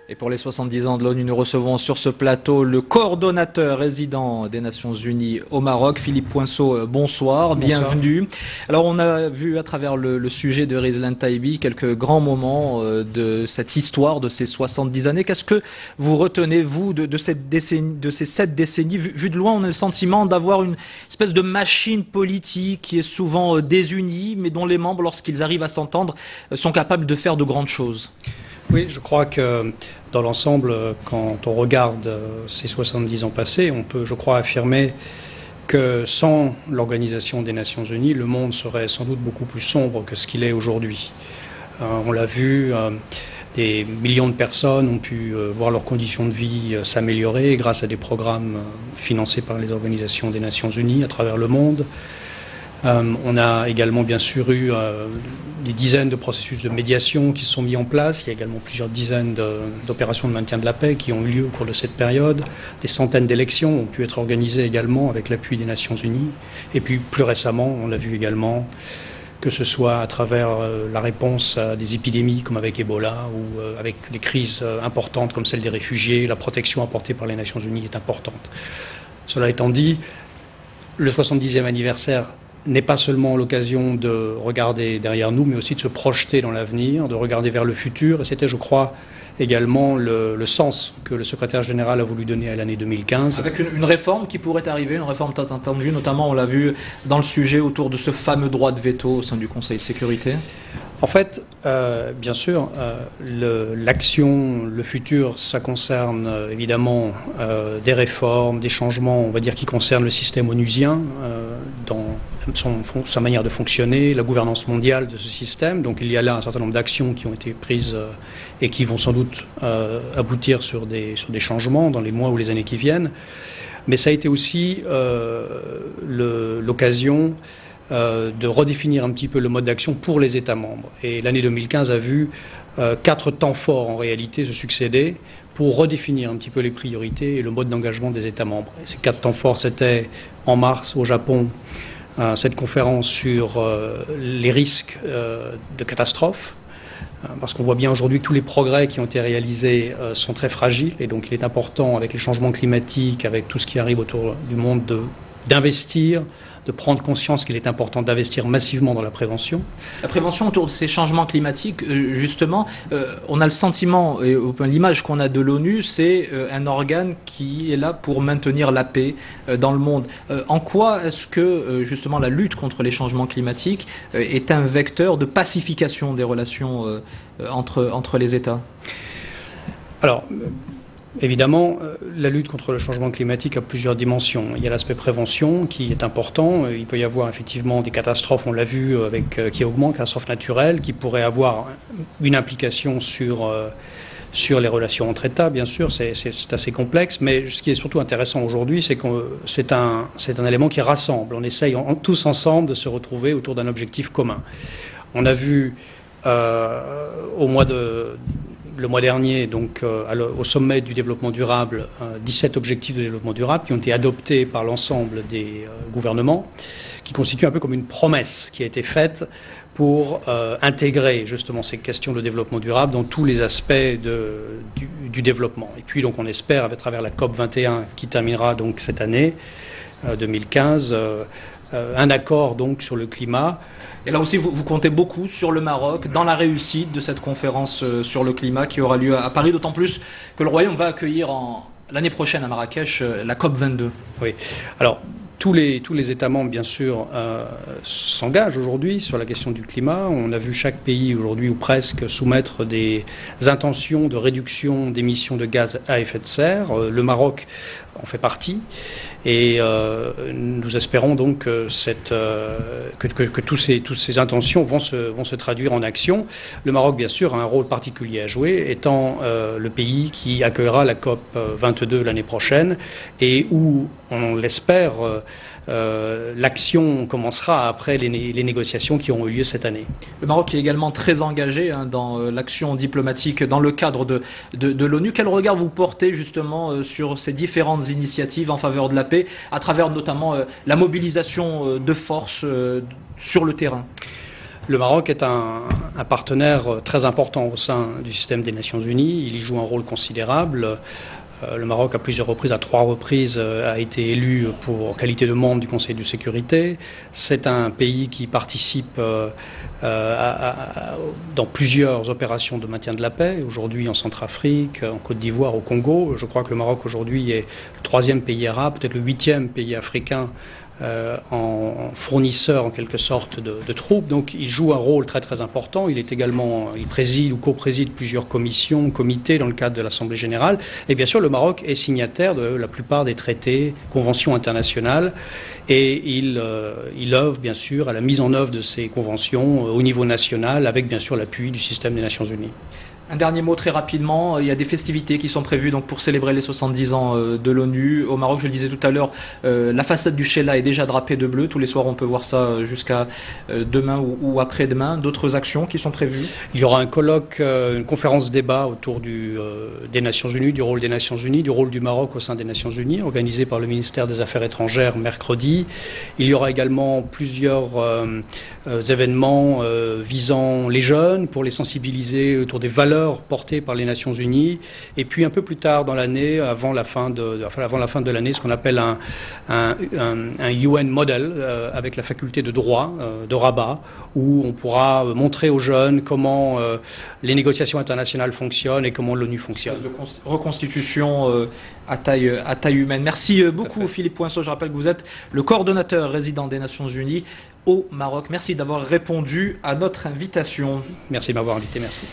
Et pour les 70 ans de l'ONU, nous recevons sur ce plateau le coordonnateur résident des Nations Unies au Maroc, Philippe Poinceau. Bonsoir, bienvenue. Alors on a vu à travers le sujet de Rizlan Taibi quelques grands moments de cette histoire de ces 70 années. Qu'est-ce que vous retenez, vous, de cette décennie, de ces 7 décennies? Vu de loin, on a le sentiment d'avoir une espèce de machine politique qui est souvent désunie, mais dont les membres, lorsqu'ils arrivent à s'entendre, sont capables de faire de grandes choses. Oui, je crois que dans l'ensemble, quand on regarde ces 70 ans passés, on peut, je crois, affirmer que sans l'Organisation des Nations Unies, le monde serait sans doute beaucoup plus sombre que ce qu'il est aujourd'hui. On l'a vu, des millions de personnes ont pu voir leurs conditions de vie s'améliorer grâce à des programmes financés par les organisations des Nations Unies à travers le monde. On a également bien sûr eu des dizaines de processus de médiation qui se sont mis en place. Il y a également plusieurs dizaines d'opérations de maintien de la paix qui ont eu lieu au cours de cette période. Des centaines d'élections ont pu être organisées également avec l'appui des Nations Unies. Et puis plus récemment, on l'a vu également, que ce soit à travers la réponse à des épidémies comme avec Ebola ou avec les crises importantes comme celle des réfugiés, la protection apportée par les Nations Unies est importante. Cela étant dit, le 70e anniversaire n'est pas seulement l'occasion de regarder derrière nous, mais aussi de se projeter dans l'avenir, de regarder vers le futur. Et c'était, je crois, également le sens que le secrétaire général a voulu donner à l'année 2015. Avec une réforme qui pourrait arriver, une réforme tant attendue, notamment on l'a vu dans le sujet autour de ce fameux droit de veto au sein du Conseil de sécurité. En fait, bien sûr, l'action, le futur, ça concerne évidemment des réformes, des changements, on va dire, qui concernent le système onusien, dans sa manière de fonctionner, la gouvernance mondiale de ce système. Donc il y a là un certain nombre d'actions qui ont été prises et qui vont sans doute aboutir sur des changements dans les mois ou les années qui viennent. Mais ça a été aussi l'occasion de redéfinir un petit peu le mode d'action pour les États membres. Et l'année 2015 a vu 4 temps forts en réalité se succéder pour redéfinir un petit peu les priorités et le mode d'engagement des États membres. Et ces 4 temps forts, c'était en mars au Japon, cette conférence sur les risques de catastrophe, parce qu'on voit bien aujourd'hui que tous les progrès qui ont été réalisés sont très fragiles, et donc il est important, avec les changements climatiques, avec tout ce qui arrive autour du monde, d'investir, de prendre conscience qu'il est important d'investir massivement dans la prévention. La prévention autour de ces changements climatiques, justement, on a le sentiment, et l'image qu'on a de l'ONU, c'est un organe qui est là pour maintenir la paix dans le monde. En quoi est-ce que, justement, la lutte contre les changements climatiques est un vecteur de pacification des relations entre les États? Alors, évidemment, la lutte contre le changement climatique a plusieurs dimensions. Il y a l'aspect prévention qui est important. Il peut y avoir effectivement des catastrophes, on l'a vu, qui augmentent, catastrophes naturelles, qui pourraient avoir une implication sur les relations entre États, bien sûr. C'est assez complexe. Mais ce qui est surtout intéressant aujourd'hui, c'est que c'est un élément qui rassemble. On essaye tous ensemble de se retrouver autour d'un objectif commun. On a vu le mois dernier, donc au sommet du développement durable, 17 objectifs de développement durable qui ont été adoptés par l'ensemble des gouvernements, qui constituent un peu comme une promesse qui a été faite pour intégrer justement ces questions de développement durable dans tous les aspects du développement. Et puis donc on espère, à travers la COP 21 qui terminera donc cette année 2015, un accord donc sur le climat. Et là aussi, vous comptez beaucoup sur le Maroc dans la réussite de cette conférence sur le climat qui aura lieu à Paris, d'autant plus que le Royaume va accueillir l'année prochaine à Marrakech la COP 22. Oui. Alors, tous les États membres, bien sûr, s'engagent aujourd'hui sur la question du climat. On a vu chaque pays aujourd'hui, ou presque, soumettre des intentions de réduction d'émissions de gaz à effet de serre. Le Maroc en fait partie. Et nous espérons donc que toutes ces intentions vont se traduire en action. Le Maroc, bien sûr, a un rôle particulier à jouer, étant le pays qui accueillera la COP 22 l'année prochaine et où, on l'espère, l'action commencera après les négociations qui auront eu lieu cette année. Le Maroc est également très engagé dans l'action diplomatique dans le cadre de l'ONU. Quel regard vous portez justement sur ces différentes initiatives en faveur de la paix, à travers notamment la mobilisation de forces sur le terrain? Le Maroc est un partenaire très important au sein du système des Nations Unies. Il y joue un rôle considérable. Le Maroc, à 3 reprises, a été élu en qualité de membre du Conseil de sécurité. C'est un pays qui participe dans plusieurs opérations de maintien de la paix, aujourd'hui en Centrafrique, en Côte d'Ivoire, au Congo. Je crois que le Maroc aujourd'hui est le 3e pays arabe, peut-être le 8e pays africain en fournisseur en quelque sorte de troupes. Donc il joue un rôle très très important. Il préside ou co-préside plusieurs commissions, comités dans le cadre de l'Assemblée générale. Et bien sûr, le Maroc est signataire de la plupart des traités, conventions internationales. Et il œuvre bien sûr à la mise en œuvre de ces conventions au niveau national, avec bien sûr l'appui du système des Nations Unies. Un dernier mot très rapidement, il y a des festivités qui sont prévues donc, pour célébrer les 70 ans de l'ONU. Au Maroc, je le disais tout à l'heure, la façade du Sheila est déjà drapée de bleu. Tous les soirs, on peut voir ça jusqu'à demain ou après-demain. D'autres actions qui sont prévues? Il y aura un colloque, une conférence débat autour des Nations Unies, du rôle des Nations Unies, du rôle du Maroc au sein des Nations Unies, organisé par le ministère des Affaires étrangères mercredi. Il y aura également plusieurs événements visant les jeunes pour les sensibiliser autour des valeurs portées par les Nations Unies. Et puis un peu plus tard dans l'année, avant la fin de l'année, ce qu'on appelle un UN Model avec la faculté de droit de Rabat, où on pourra montrer aux jeunes comment les négociations internationales fonctionnent et comment l'ONU fonctionne. De reconstitution à taille humaine. Merci beaucoup Philippe Poinceau. Je rappelle que vous êtes le coordonnateur résident des Nations Unies au Maroc. Merci d'avoir répondu à notre invitation. Merci de m'avoir invité, merci.